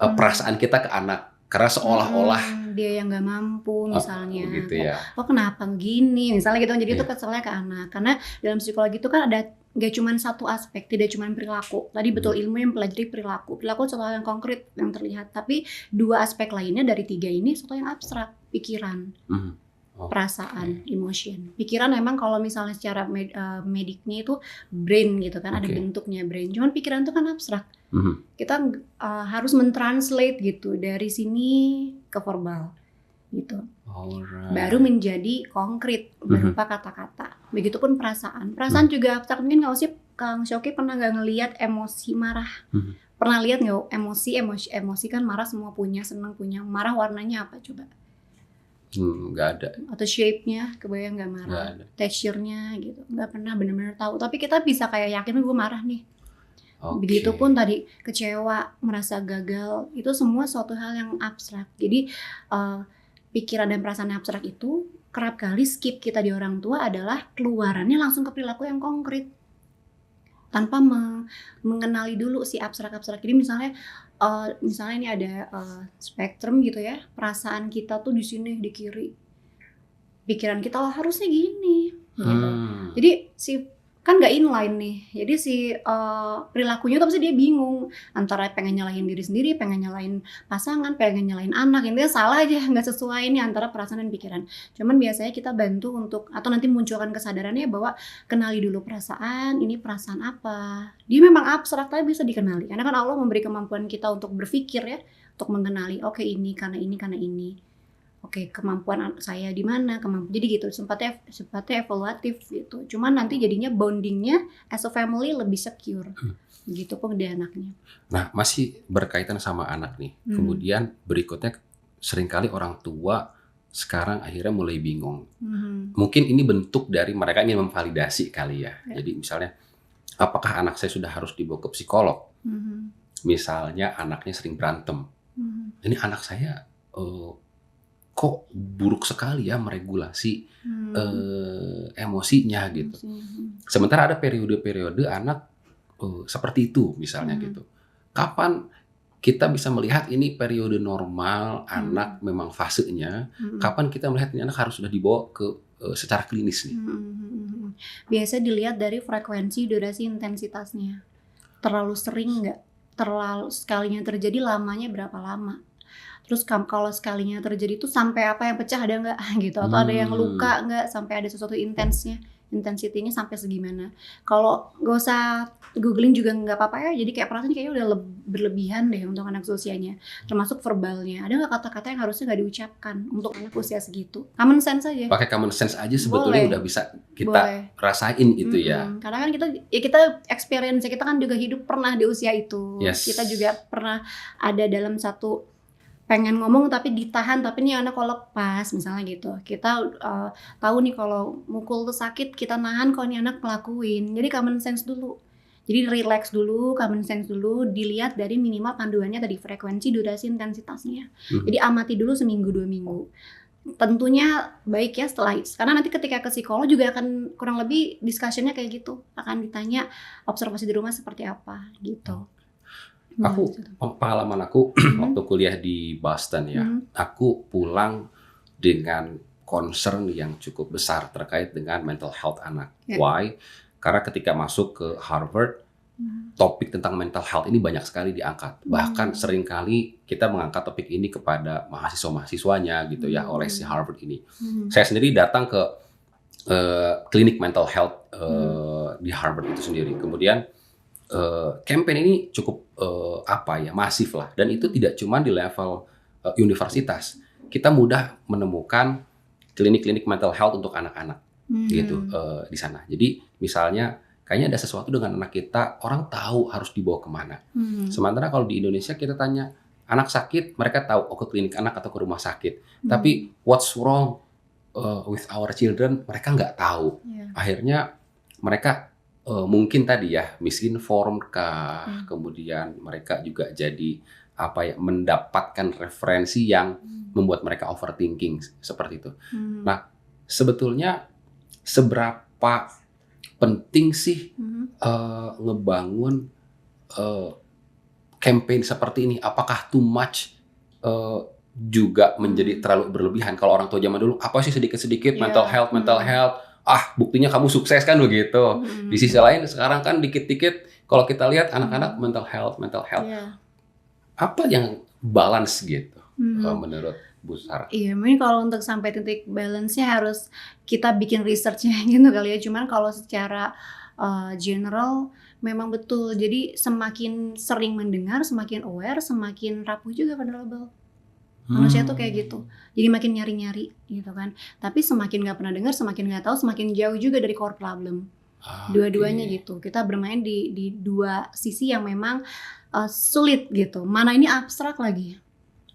Speaker 2: mhm.
Speaker 1: perasaan kita ke anak. Karena seolah-olah
Speaker 2: Dia yang nggak mampu misalnya,
Speaker 1: begitu
Speaker 2: kayak,
Speaker 1: ya.
Speaker 2: "Oh kenapa gini?" Misalnya gitu, jadi itu
Speaker 1: Iya,
Speaker 2: keselnya ke anak. Karena dalam psikologi itu kan ada nggak cuman satu aspek, tidak cuman perilaku. Tadi betul
Speaker 1: mhm,
Speaker 2: ilmu yang mempelajari perilaku. Perilaku suatu hal yang konkret, yang terlihat. Tapi 2 aspek lainnya dari 3 ini suatu yang abstrak, pikiran,
Speaker 1: mhm.
Speaker 2: perasaan,
Speaker 1: Oke,
Speaker 2: emotion. Pikiran emang kalau misalnya secara mediknya itu brain gitu kan, ada
Speaker 1: oke,
Speaker 2: bentuknya brain. Cuman pikiran itu kan abstrak.
Speaker 1: mhm.
Speaker 2: Kita, harus men-translate gitu dari sini ke verbal gitu. Baru
Speaker 1: Alright.
Speaker 2: menjadi konkret
Speaker 1: Mhm,
Speaker 2: berupa kata-kata. Begitupun perasaan. Perasaan
Speaker 1: mhm,
Speaker 2: juga abstrak, mungkin nggak sih Kang Shoki pernah nggak ngelihat emosi marah?
Speaker 1: mhm.
Speaker 2: Pernah lihat nggak emosi kan marah semua punya, senang punya, marah warnanya apa coba?
Speaker 1: Nggak ada
Speaker 2: Atau shape-nya, kebayang nggak
Speaker 1: nggak
Speaker 2: marah?
Speaker 1: ada.
Speaker 2: Texture-nya gitu, nggak pernah bener-bener tahu. Tapi kita bisa kayak yakin, "Gue marah nih."
Speaker 1: Oke.
Speaker 2: Begitupun tadi kecewa, merasa gagal, itu semua suatu hal yang abstrak. Jadi, eee, pikiran dan perasaan yang abstrak itu kerap kali skip kita di orang tua adalah keluarannya langsung ke perilaku yang konkret, tanpa mengenali dulu si abstrak-abstrak. Jadi misalnya ini ada, spektrum gitu ya, perasaan kita tuh di sini, di kiri. Pikiran kita, "Oh harusnya gini," gitu.
Speaker 1: Mmm,
Speaker 2: Jadi kan nggak inline nih, jadi perilakunya tuh pasti dia bingung, antara pengen nyalahin diri sendiri, pengen nyalahin pasangan, pengen nyalahin anak, intinya salah aja, nggak sesuai nih antara perasaan dan pikiran. Cuman biasanya kita bantu untuk atau nanti munculkan kesadarannya bahwa kenali dulu perasaan, ini perasaan apa. Dia memang abstrak tapi bisa dikenali, karena kan Allah memberi kemampuan kita untuk berpikir ya, untuk mengenali, "Oke ini, karena ini, karena ini." Oke, kemampuan saya di mana, jadi gitu, sifatnya evaluatif gitu. Cuman nanti jadinya bonding-nya as a family lebih secure,
Speaker 1: mhm.
Speaker 2: gitu pun di anaknya.
Speaker 1: Nah, masih berkaitan sama anak nih.
Speaker 2: Mmm,
Speaker 1: Kemudian berikutnya seringkali orang tua sekarang akhirnya mulai bingung.
Speaker 2: mhm,
Speaker 1: Mungkin ini bentuk dari mereka ingin memvalidasi kali ya.
Speaker 2: ya,
Speaker 1: Jadi misalnya, apakah anak saya sudah harus dibawa ke psikolog?
Speaker 2: mhm,
Speaker 1: Misalnya anaknya sering berantem.
Speaker 2: mhm,
Speaker 1: Ini anak saya, eee, kok buruk sekali ya meregulasi,
Speaker 2: mmm,
Speaker 1: emosinya gitu.
Speaker 2: emosi, mhm,
Speaker 1: Sementara ada periode-periode anak seperti itu misalnya gitu. Kapan kita bisa melihat ini periode normal anak memang fasenya, kapan kita melihat ini anak harus sudah dibawa ke secara klinis nih?
Speaker 2: Biasa dilihat dari frekuensi, durasi, intensitasnya. Terlalu sering nggak? Terlalu sekalinya terjadi lamanya berapa lama? Terus kalau sekalinya terjadi itu sampai apa yang pecah ada nggak gitu? Atau ada yang luka nggak? Sampai ada sesuatu intensitinya sampai segimana? Kalau nggak usah googling juga nggak apa-apa ya. Jadi kayak perasaan kayaknya udah berlebihan deh untuk anak usianya. Termasuk verbalnya. Ada nggak kata-kata yang harusnya nggak diucapkan untuk anak usia segitu? Common sense aja.
Speaker 1: Pakai common sense aja sebetulnya udah bisa kita rasain itu ya.
Speaker 2: Karena kan kita experience, kita kan juga hidup pernah di usia itu.
Speaker 1: Yes.
Speaker 2: Kita juga pernah ada dalam satu pengen ngomong tapi ditahan, tapi nih anak kalau lepas misalnya gitu. Kita tahu nih kalau mukul tuh sakit, kita nahan kalau nih anak ngelakuin. Jadi common sense dulu. Jadi relax dulu, common sense dulu, dilihat dari minimal panduannya tadi, frekuensi, durasi, intensitasnya. Jadi amati dulu seminggu 2 minggu. Tentunya baik ya setelah itu. Karena nanti ketika ke psikolog juga akan kurang lebih discussion-nya kayak gitu. Akan ditanya observasi di rumah seperti apa gitu.
Speaker 1: Pengalaman aku waktu kuliah di Boston ya, aku pulang dengan concern yang cukup besar terkait dengan mental health anak. Why? Karena ketika masuk ke Harvard, topik tentang mental health ini banyak sekali diangkat. Bahkan seringkali kita mengangkat topik ini kepada mahasiswa-mahasiswanya gitu ya, oleh si Harvard ini. Saya sendiri datang ke klinik mental health di Harvard itu sendiri. Kemudian campaign ini cukup masif lah, dan itu tidak cuma di level universitas. Kita mudah menemukan klinik-klinik mental health untuk anak-anak gitu di sana. Jadi misalnya kayaknya ada sesuatu dengan anak kita, orang tahu harus dibawa kemana. Sementara kalau di Indonesia kita tanya anak sakit, mereka tahu ke klinik anak atau ke rumah sakit. Tapi what's wrong with our children, mereka nggak tahu. Akhirnya mereka mungkin tadi ya misinformed kah, kemudian mereka juga jadi mendapatkan referensi yang membuat mereka overthinking seperti itu. Nah, sebetulnya seberapa penting sih ngebangun campaign seperti ini? Apakah too much juga menjadi terlalu berlebihan? Kalau orang tua zaman dulu apa sih sedikit-sedikit mental health, buktinya kamu sukses kan begitu. Di sisi lain sekarang kan dikit-dikit kalau kita lihat anak-anak mental health. Apa yang balance gitu menurut Bu Sarah?
Speaker 2: Iya, mungkin kalau untuk sampai titik balance-nya harus kita bikin research-nya gitu kali ya. Cuman kalau secara general memang betul. Jadi semakin sering mendengar, semakin aware, semakin rapuh juga vulnerable. Manusia tuh kayak gitu. Jadi makin nyari-nyari gitu kan. Tapi semakin gak pernah dengar, semakin gak tahu, semakin jauh juga dari core problem. Dua-duanya gitu. Kita bermain di dua sisi yang memang sulit gitu. Mana ini abstrak lagi.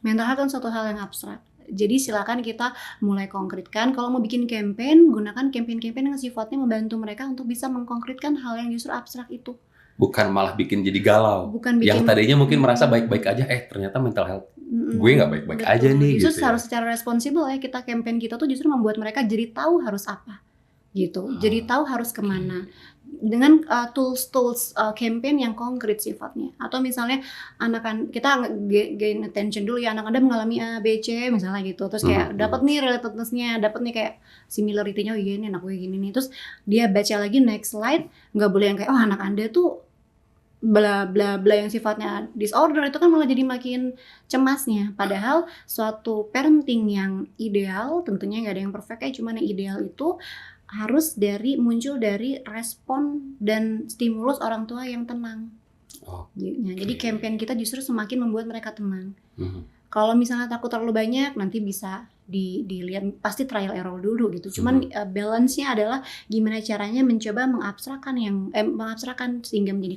Speaker 2: Mental health kan suatu hal yang abstrak. Jadi silakan kita mulai konkretkan. Kalau mau bikin campaign, gunakan campaign-campaign yang sifatnya membantu mereka untuk bisa mengkonkretkan hal yang justru abstrak itu.
Speaker 1: Bukan malah bikin jadi galau. Yang tadinya mungkin merasa baik-baik aja, ternyata mental health gue nggak baik-baik aja nih.
Speaker 2: Justru harus secara responsible ya, kita campaign kita tuh justru membuat mereka jadi tahu harus apa gitu. Jadi tahu harus kemana. Dengan tools campaign yang konkret sifatnya. Atau misalnya kita gain attention dulu ya, anak Anda mengalami A, B, C misalnya gitu. Terus kayak dapat nih relatedness-nya, dapat nih kayak similarity-nya, iya nih anak gue gini nih. Terus dia baca lagi next slide, nggak boleh yang kayak anak Anda tuh bla bla bla yang sifatnya disorder, itu kan malah jadi makin cemasnya. Padahal suatu parenting yang ideal, tentunya nggak ada yang perfect ya, cuman yang ideal itu harus muncul dari respon dan stimulus orang tua yang tenang. Jadi campaign kita justru semakin membuat mereka tenang. Kalau misalnya takut terlalu banyak, nanti bisa dilihat, pasti trial error dulu gitu. Cuman balance-nya adalah gimana caranya mencoba mengabstrakkan sehingga menjadi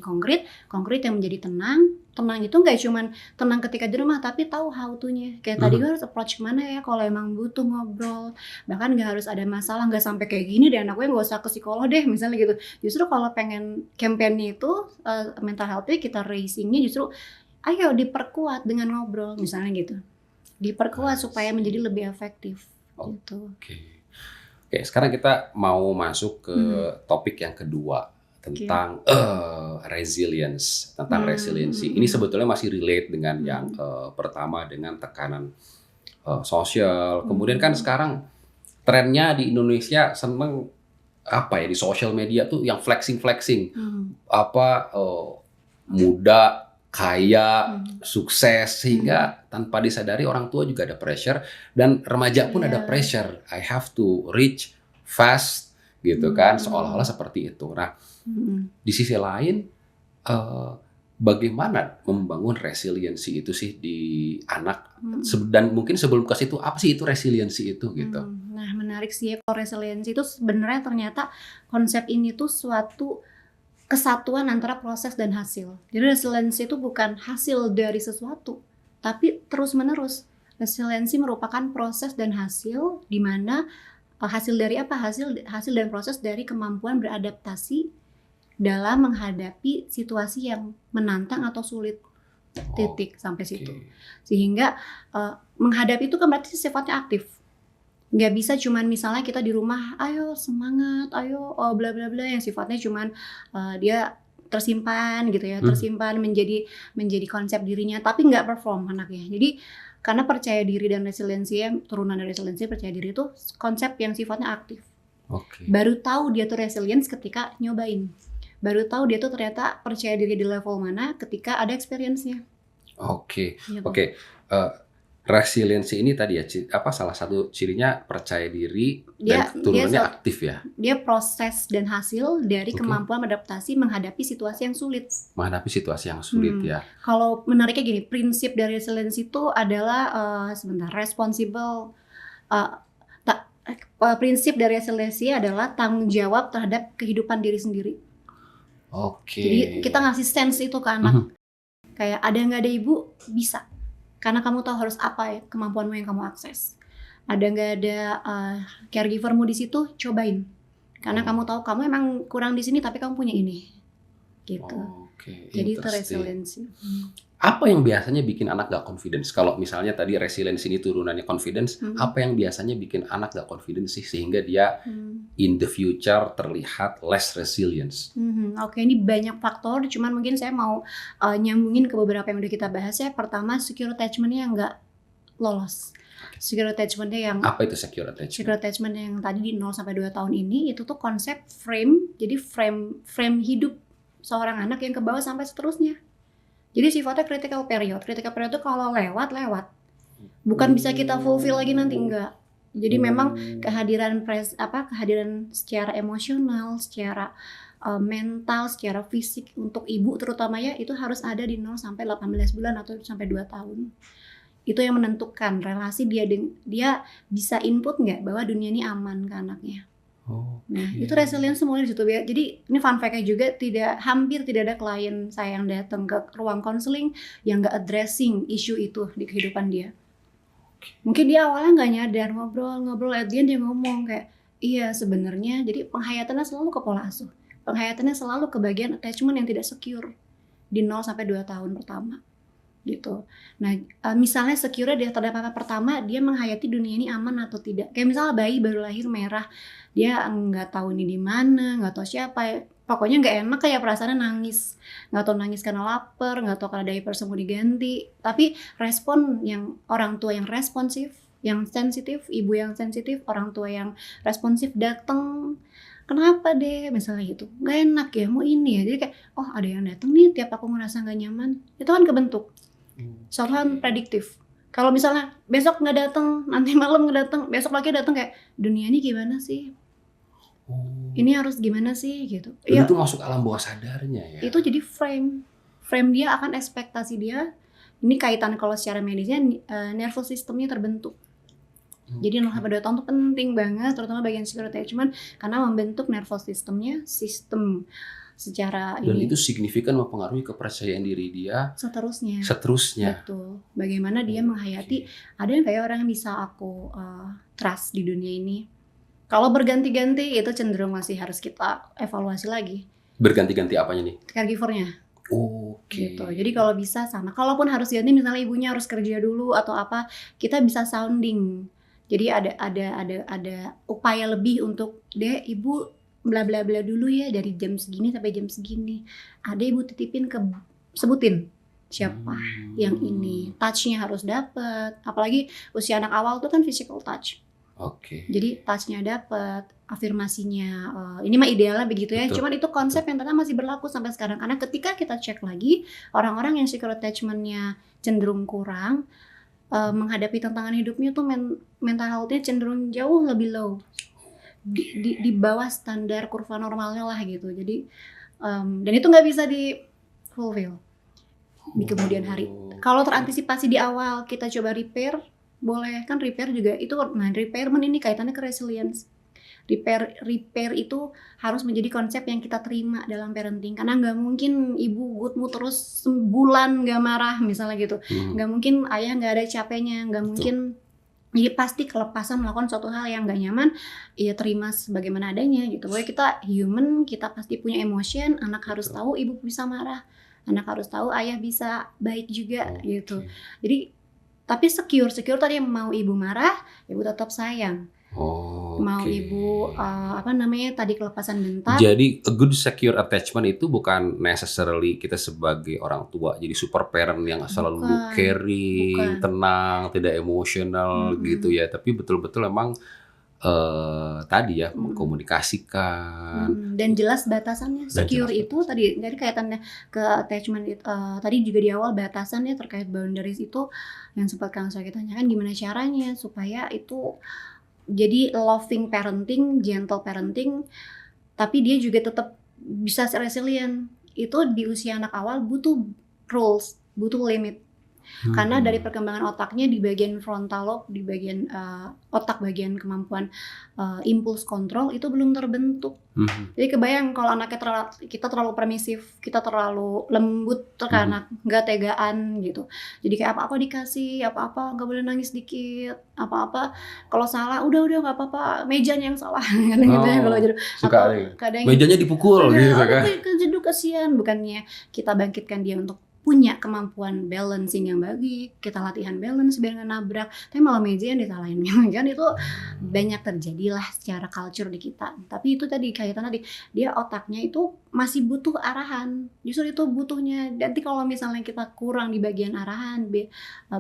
Speaker 2: konkret yang menjadi tenang. Tenang itu nggak cuman tenang ketika di rumah, tapi tahu how to-nya. Kayak tadi gue harus approach kemana ya kalau emang butuh ngobrol. Bahkan nggak harus ada masalah, nggak sampai kayak gini deh anak gue, nggak usah ke psikolog deh misalnya gitu. Justru kalau pengen campaign-nya itu mental health-nya kita raising-nya justru ayo diperkuat dengan ngobrol misalnya gitu. Diperkuat supaya menjadi lebih efektif gitu.
Speaker 1: Oke, sekarang kita mau masuk ke topik yang kedua
Speaker 2: Oke.
Speaker 1: tentang resilience, tentang resiliensi. Ini
Speaker 2: Mhm.
Speaker 1: sebetulnya masih relate dengan yang
Speaker 2: Mhm.
Speaker 1: pertama dengan tekanan sosial. Kemudian kan
Speaker 2: Mhm.
Speaker 1: sekarang trennya di Indonesia seneng apa ya di sosial media tuh yang flexing-flexing
Speaker 2: Mhm.
Speaker 1: apa muda, kaya,
Speaker 2: Mhm.
Speaker 1: sukses
Speaker 2: Mhm.
Speaker 1: sehingga tanpa disadari orang tua juga ada pressure dan remaja pun ada
Speaker 2: Iya.
Speaker 1: pressure. I have to reach fast gitu kan seolah-olah
Speaker 2: Mhm.
Speaker 1: seperti itu. Nah,
Speaker 2: Mhm.
Speaker 1: di sisi lain eee, bagaimana membangun resiliensi itu sih di anak
Speaker 2: Mhm.
Speaker 1: dan mungkin sebelum ke situ apa sih itu resiliensi itu gitu?
Speaker 2: Nah, menarik sih ya, kalau resiliensi itu sebenarnya ternyata konsep ini tuh suatu kesatuan antara proses dan hasil. Jadi resiliensi itu bukan hasil dari sesuatu, tapi terus-menerus. Resiliensi merupakan proses dan hasil di mana hasil dari apa? Hasil dan proses dari kemampuan beradaptasi dalam menghadapi situasi yang menantang atau sulit. Titik sampai
Speaker 1: Oke.
Speaker 2: situ. Sehingga menghadapi itu kan berarti sifatnya aktif. Nggak bisa cuman misalnya kita di rumah, "Ayo semangat, ayo, bla bla bla," yang sifatnya cuman, dia tersimpan gitu ya,
Speaker 1: Mhm.
Speaker 2: tersimpan menjadi konsep dirinya, tapi nggak perform anaknya. Jadi karena percaya diri dan resiliensi ya, turunan dari resiliensi percaya diri itu konsep yang sifatnya aktif.
Speaker 1: Oke.
Speaker 2: Baru tahu dia tuh resilience ketika nyobain. Baru tahu dia tuh ternyata percaya diri di level mana ketika ada experience-nya,
Speaker 1: Oke,
Speaker 2: gitu.
Speaker 1: oke, resiliensi ini tadi ya, apa, salah satu cirinya percaya diri dan
Speaker 2: Dia dia
Speaker 1: turunannya
Speaker 2: suat
Speaker 1: aktif ya?
Speaker 2: Dia proses dan hasil dari
Speaker 1: Oke,
Speaker 2: kemampuan beradaptasi menghadapi situasi yang sulit.
Speaker 1: menghadapi situasi yang sulit ya?
Speaker 2: Kalau menariknya gini, prinsip dari resilience itu adalah, sebentar, responsible, eee, prinsip dari resiliensi adalah tanggung jawab terhadap kehidupan diri sendiri.
Speaker 1: Oke.
Speaker 2: Jadi kita ngasih sense itu ke anak,
Speaker 1: Mhm.
Speaker 2: kayak ada nggak ada ibu, bisa. Karena kamu tahu harus apa ya kemampuanmu yang kamu akses. Ada nggak ada, caregiver-mu di situ, cobain. Karena kamu
Speaker 1: Oh,
Speaker 2: tahu kamu emang kurang di sini, tapi kamu punya ini, gitu.
Speaker 1: oke,
Speaker 2: Jadi itu
Speaker 1: interesting.
Speaker 2: resiliensi.
Speaker 1: Apa yang biasanya bikin anak nggak confidence? Kalau misalnya tadi resilience ini turunannya confidence,
Speaker 2: Mhm.
Speaker 1: apa yang biasanya bikin anak nggak confidence sih sehingga dia
Speaker 2: Mmm.
Speaker 1: in the future terlihat less resilience?
Speaker 2: Oke, ini banyak faktor, cuman mungkin saya mau, nyambungin ke beberapa yang udah kita bahas ya. Pertama, secure attachment-nya yang nggak lolos.
Speaker 1: Oke.
Speaker 2: Secure attachment-nya yang
Speaker 1: Apa itu secure
Speaker 2: secure
Speaker 1: attachment?
Speaker 2: attachment yang tadi di 0 sampai 2 tahun ini, itu tuh konsep frame, jadi frame frame hidup seorang anak yang kebawa sampai seterusnya. Jadi sifatnya critical period. Critical period itu kalau lewat, lewat. Bukan bisa kita fulfill lagi nanti, enggak. Jadi memang kehadiran secara emosional, secara, mental, secara fisik untuk ibu terutama ya, itu harus ada di 0 sampai 18 bulan atau sampai 2 tahun. Itu yang menentukan relasi dia bisa input nggak bahwa dunia ini aman ke anaknya. Nah,
Speaker 1: Oke.
Speaker 2: itu resilience mulai di situ ya. Jadi ini fun fact-nya juga hampir tidak ada klien saya yang datang ke ruang konseling yang nggak addressing isu itu di kehidupan dia. Mungkin dia awalnya nggak nyadar, ngobrol, at the end dia ngomong kayak, "Iya sebenarnya," jadi penghayatannya selalu ke pola asuh. Penghayatannya selalu ke bagian attachment yang tidak secure di 0 sampai 2 tahun pertama. Gitu. Nah, misalnya secure dia terhadap apa pertama, dia menghayati dunia ini aman atau tidak. Kayak misalnya bayi baru lahir merah, dia nggak tahu ini di mana, nggak tahu siapa, pokoknya nggak enak kayak perasaannya nangis. Nggak tahu nangis karena lapar, nggak tahu karena diaper mau diganti. Tapi respon yang orang tua yang responsif, yang sensitif, ibu yang sensitif, orang tua yang responsif datang, "Kenapa deh?" Misalnya gitu. "Nggak enak ya, mau ini ya." Jadi kayak, "Oh ada yang datang nih tiap aku ngerasa nggak nyaman." Itu kan kebentuk. Suatu hal
Speaker 1: Oke.
Speaker 2: prediktif. Kalau misalnya besok nggak datang, nanti malam nggak datang, besok lagi datang kayak, "Dunia ini gimana sih?
Speaker 1: Oh,
Speaker 2: Ini harus gimana sih?" Gitu.
Speaker 1: dan
Speaker 2: Ya
Speaker 1: itu masuk alam bawah sadarnya ya?
Speaker 2: itu jadi frame. Frame dia akan ekspektasi dia, ini kaitan kalau secara medisnya, nervous system-nya terbentuk. Jadi 0 sampai 2 tahun tuh penting banget, terutama bagian secure attachment, karena membentuk nervous system-nya, sistem secara
Speaker 1: Dan
Speaker 2: ini
Speaker 1: itu signifikan mempengaruhi kepercayaan diri dia
Speaker 2: seterusnya.
Speaker 1: seterusnya.
Speaker 2: Betul. Bagaimana dia menghayati,
Speaker 1: Oke.
Speaker 2: ada nggak ya orang yang bisa aku, trust di dunia ini? Kalau berganti-ganti itu cenderung masih harus kita evaluasi lagi,
Speaker 1: Berganti-ganti apanya nih?
Speaker 2: caregiver-nya,
Speaker 1: Oke.
Speaker 2: gitu. Jadi kalau bisa sama, kalaupun harus ganti misalnya ibunya harus kerja dulu atau apa, kita bisa sounding. Jadi ada upaya lebih untuk, "Dek, Ibu bla bla bla dulu ya dari jam segini sampai jam segini. Ada ibu titipin sebutin siapa yang ini, touch-nya harus dapet. Apalagi usia anak awal tuh kan physical touch.
Speaker 1: Oke.
Speaker 2: Jadi touch-nya dapet, afirmasinya, ini mah idealnya begitu ya.
Speaker 1: Betul.
Speaker 2: Cuman itu konsep yang ternyata masih berlaku sampai sekarang. Karena ketika kita cek lagi, orang-orang yang secure attachment-nya cenderung kurang, menghadapi tantangan hidupnya tuh mental health-nya cenderung jauh lebih low, di bawah standar kurva normalnya lah gitu. Jadi dan itu nggak bisa di fulfill di kemudian hari. Kalau terantisipasi di awal, kita coba repair, boleh kan repair juga itu. Nah, repairment ini kaitannya ke resilience. Repair itu harus menjadi konsep yang kita terima dalam parenting, karena nggak mungkin ibu good mood terus sebulan nggak marah misalnya gitu, nggak mungkin ayah nggak ada capeknya, nggak mungkin. Jadi pasti kelepasan melakukan suatu hal yang nggak nyaman, ya terima sebagaimana adanya gitu. Pokoknya kita human, kita pasti punya emotion. Anak harus tahu ibu bisa marah, anak harus tahu ayah bisa baik juga gitu. Jadi tapi secure tadi, mau ibu marah, ibu tetap sayang. Mau ibu tadi kelepasan bentar.
Speaker 1: Jadi a good secure attachment itu bukan necessarily kita sebagai orang tua jadi super parent yang selalu caring, tenang, tidak emosional gitu ya. Tapi betul-betul emang tadi ya mengkomunikasikan
Speaker 2: dan jelas batasannya. Secure itu tadi kaitannya ke attachment tadi juga di awal, batasannya terkait boundaries itu yang sempat Kang Soki tanyakan, gimana caranya supaya itu jadi loving parenting, gentle parenting, tapi dia juga tetap bisa resilient. Itu di usia anak awal butuh rules, butuh limit. Karena dari perkembangan otaknya di bagian frontal lobe, di bagian otak bagian kemampuan impuls kontrol itu belum terbentuk. Jadi kebayang kalau anaknya kita terlalu permisif, kita terlalu lembut ke anak, nggak tegaan gitu. Jadi kayak apa-apa dikasih, apa-apa nggak boleh nangis dikit, apa-apa kalau salah udah nggak apa-apa, mejanya yang salah kan gitu ya. Kalau
Speaker 1: kadang mejanya dipukul gitu kan.
Speaker 2: Kejeduk, kasihan. Bukannya kita bangkitkan dia untuk punya kemampuan balancing yang baik, kita latihan balance biar nggak nabrak, tapi malah meja yang disalahin kan. Itu banyak terjadilah secara culture di kita. Tapi itu tadi kaitan tadi, dia otaknya itu masih butuh arahan, justru itu butuhnya. Nanti kalau misalnya kita kurang di bagian arahan,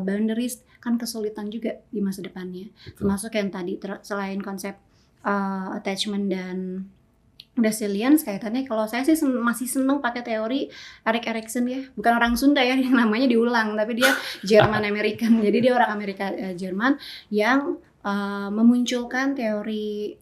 Speaker 2: boundaries, kan kesulitan juga di masa depannya. Termasuk yang tadi selain konsep attachment dan resilience, kaitannya kalau saya sih masih seneng pakai teori Erik Erikson ya, bukan orang Sunda ya, yang namanya diulang, tapi dia Jerman American. Jadi dia orang Amerika Jerman yang memunculkan teori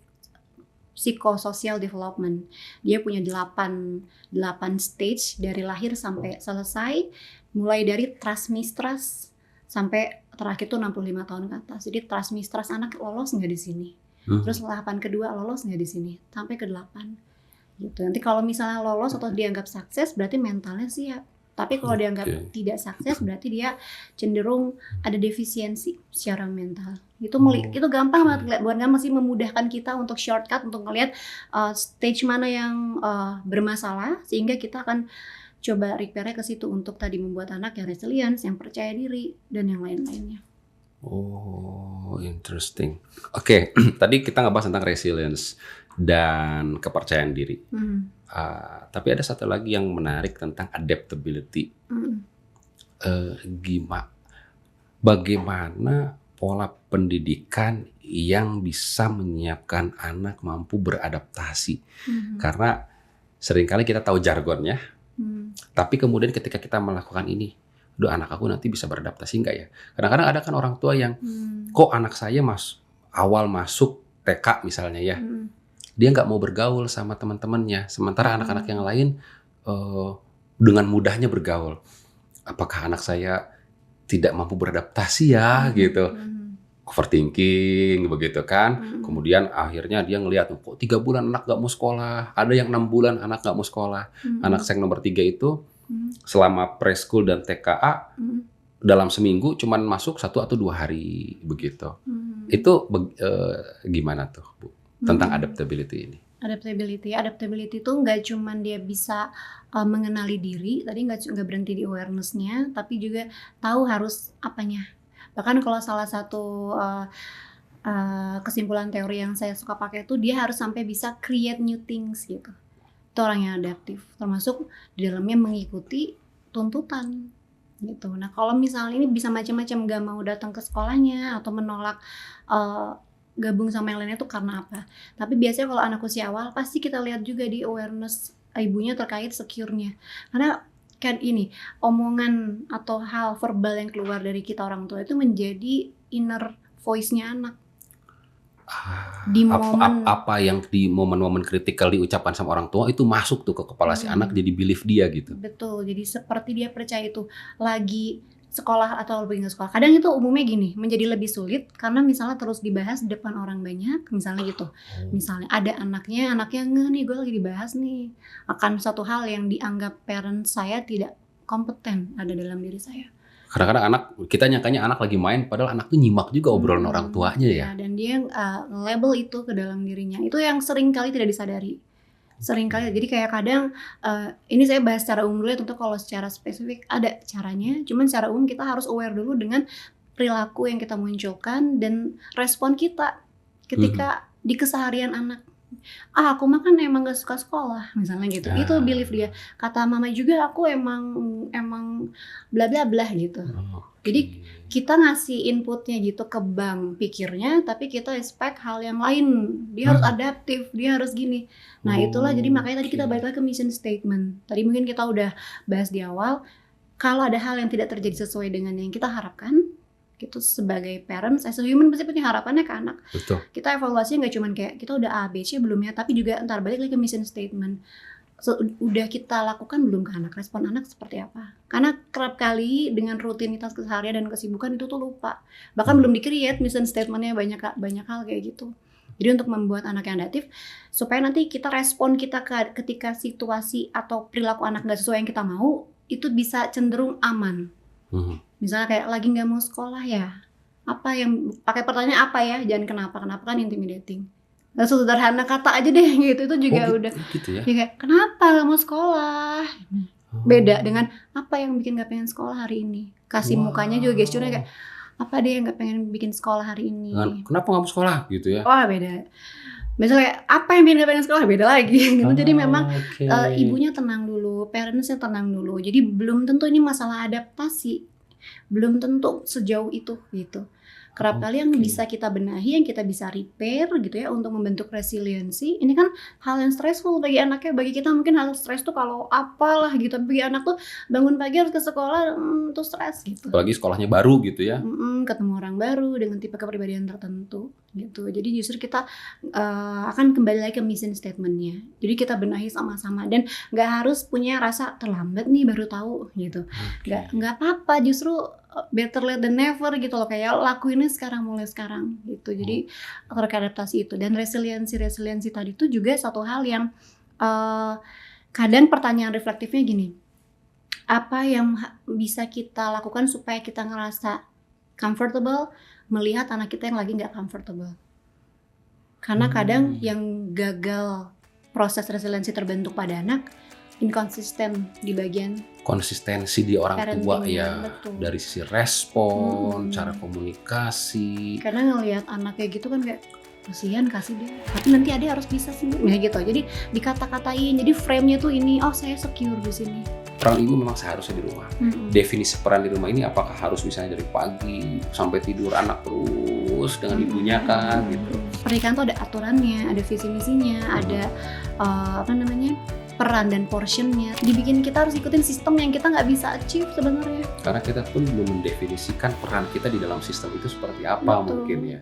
Speaker 2: psikosocial development. Dia punya 8 stage dari lahir sampai selesai, mulai dari trust mistrust sampai terakhir tuh 65 tahun ke atas. Jadi trust mistrust, anak lolos nggak di sini. Terus tahapan kedua lolos nggak di sini, sampai ke 8 gitu. Nanti kalau misalnya lolos atau dianggap sukses, berarti mentalnya siap. Tapi kalau dianggap tidak sukses, berarti dia cenderung ada defisiensi secara mental. Itu gampang banget, bukan masih memudahkan kita untuk shortcut untuk ngelihat stage mana yang bermasalah, sehingga kita akan coba repair-nya ke situ untuk tadi membuat anak yang resilient, yang percaya diri, dan yang lain-lainnya.
Speaker 1: Oh, interesting. Oke, tadi kita ngebahas tentang resilience dan kepercayaan diri. Tapi ada satu lagi yang menarik tentang adaptability. Bagaimana pola pendidikan yang bisa menyiapkan anak mampu beradaptasi? Karena seringkali kita tahu jargonnya, tapi kemudian ketika kita melakukan ini, anak aku nanti bisa beradaptasi nggak ya? Kadang-kadang ada kan orang tua yang, kok anak saya awal masuk TK misalnya ya, dia nggak mau bergaul sama teman-temannya, sementara anak-anak yang lain dengan mudahnya bergaul. Apakah anak saya tidak mampu beradaptasi ya gitu? Overthinking begitu kan. Kemudian akhirnya dia ngelihat, kok 3 bulan anak nggak mau sekolah, ada yang 6 bulan anak nggak mau sekolah. Anak saya yang nomor 3 itu selama preschool dan TKA dalam seminggu cuman masuk 1 atau 2 hari begitu. Itu gimana tuh, Bu, tentang adaptability ini?
Speaker 2: Adaptability itu nggak cuman dia bisa mengenali diri, tadi nggak berhenti di awareness-nya, tapi juga tahu harus apanya. Bahkan kalau salah satu kesimpulan teori yang saya suka pakai itu dia harus sampai bisa create new things gitu. Itu orang yang adaptif, termasuk di dalamnya mengikuti tuntutan gitu. Nah kalau misalnya ini bisa macam-macam, gak mau datang ke sekolahnya atau menolak gabung sama yang lainnya itu karena apa. Tapi biasanya kalau anak usia awal pasti kita lihat juga di awareness ibunya terkait secure-nya. Karena kan ini omongan atau hal verbal yang keluar dari kita orang tua itu menjadi inner voice-nya anak. Di momen
Speaker 1: Apa yang di momen-momen kritikal diucapkan sama orang tua itu masuk tuh ke kepala si anak, jadi belief dia gitu.
Speaker 2: Betul, jadi seperti dia percaya itu lagi sekolah atau lebih nggak sekolah. Kadang itu umumnya gini, menjadi lebih sulit karena misalnya terus dibahas di depan orang banyak, misalnya gitu. Misalnya ada anaknya nggak nih, gue lagi dibahas nih akan satu hal yang dianggap parent saya tidak kompeten ada dalam diri saya.
Speaker 1: Kadang-kadang anak, kita nyangkanya anak lagi main, padahal anak tuh nyimak juga obrolan orang tuanya ya.
Speaker 2: Dan dia label itu ke dalam dirinya. Itu yang sering kali tidak disadari. Sering kali, jadi kayak kadang, ini saya bahas secara umum dulu ya, tentu kalau secara spesifik ada caranya. Cuman secara umum kita harus aware dulu dengan perilaku yang kita munculkan dan respon kita ketika di keseharian anak. Aku mah kan emang gak suka sekolah misalnya gitu. Itu belief dia. Kata mama juga aku emang bla bla bla gitu. Jadi kita ngasih inputnya gitu ke bank pikirnya, tapi kita expect hal yang lain. Dia harus adaptif, dia harus gini. Nah itulah jadi makanya tadi kita balik lagi ke mission statement. Tadi mungkin kita udah bahas di awal, kalau ada hal yang tidak terjadi sesuai dengan yang kita harapkan, gitu sebagai parents, as a human pasti punya harapannya ke anak.
Speaker 1: Betul.
Speaker 2: Kita evaluasinya nggak cuman kayak kita udah A, B, C belum ya, tapi juga ntar balik lagi ke mission statement. Udah kita lakukan belum ke anak, respon anak seperti apa? Karena kerap kali dengan rutinitas keseharian dan kesibukan itu tuh lupa. Bahkan belum di-create mission statementnya banyak hal kayak gitu. Jadi untuk membuat anak yang adaptif, supaya nanti kita respon kita ketika situasi atau perilaku anak nggak sesuai yang kita mau, itu bisa cenderung aman. Misalnya kayak lagi nggak mau sekolah ya, apa yang pakai pertanyaan apa ya, jangan kenapa kan intimidating. Nah, sederhana kata aja deh gitu, itu juga udah
Speaker 1: gitu ya?
Speaker 2: Kayak kenapa nggak mau sekolah, beda dengan apa yang bikin nggak pengen sekolah hari ini. Kasih mukanya juga gesturnya kayak apa deh yang nggak pengen bikin sekolah hari ini.
Speaker 1: Kenapa nggak mau sekolah gitu ya?
Speaker 2: Wah beda. Misalnya apa yang bikin gak pengen sekolah, beda lagi gitu. Jadi memang ibunya tenang dulu, parentsnya tenang dulu. Jadi belum tentu ini masalah adaptasi, belum tentu sejauh itu gitu. Kerap kali yang bisa kita benahi, yang kita bisa repair gitu ya untuk membentuk resiliensi. Ini kan hal yang stressful bagi anaknya, bagi kita mungkin hal stres tuh kalau apalah gitu. Bagi anak tuh bangun pagi harus ke sekolah tuh stres gitu.
Speaker 1: Apalagi sekolahnya baru gitu ya.
Speaker 2: Ketemu orang baru dengan tipe kepribadian tertentu gitu. Jadi justru kita akan kembali lagi ke mission statementnya. Jadi kita benahi sama-sama dan nggak harus punya rasa terlambat nih baru tahu gitu. Nggak apa-apa, justru better late than never gitu loh, kayak lakuinnya mulai sekarang gitu. Jadi terkait adaptasi itu dan resiliensi tadi itu juga satu hal yang kadang pertanyaan reflektifnya gini, apa yang bisa kita lakukan supaya kita ngerasa comfortable melihat anak kita yang lagi nggak comfortable. Karena kadang yang gagal proses resiliensi terbentuk pada anak inkonsisten di bagian
Speaker 1: konsistensi di orang tua ya,
Speaker 2: betul.
Speaker 1: Dari sisi respon, cara komunikasi.
Speaker 2: Karena ngelihat anak kayak gitu kan kayak kasihan, kasih deh. Tapi nanti adek harus bisa sendiri gitu. Jadi dikata-katain. Jadi frame-nya tuh ini, oh saya secure di sini.
Speaker 1: Peran ibu memang seharusnya di rumah. Definisi peran di rumah ini apakah harus misalnya dari pagi sampai tidur anak terus dengan ibunya kan gitu.
Speaker 2: Pernikahan tuh ada aturannya, ada visi misinya, ada peran dan portionnya. Dibikin kita harus ikutin sistem yang kita nggak bisa achieve sebenarnya.
Speaker 1: Karena kita pun belum mendefinisikan peran kita di dalam sistem itu seperti apa. Betul. Mungkin ya.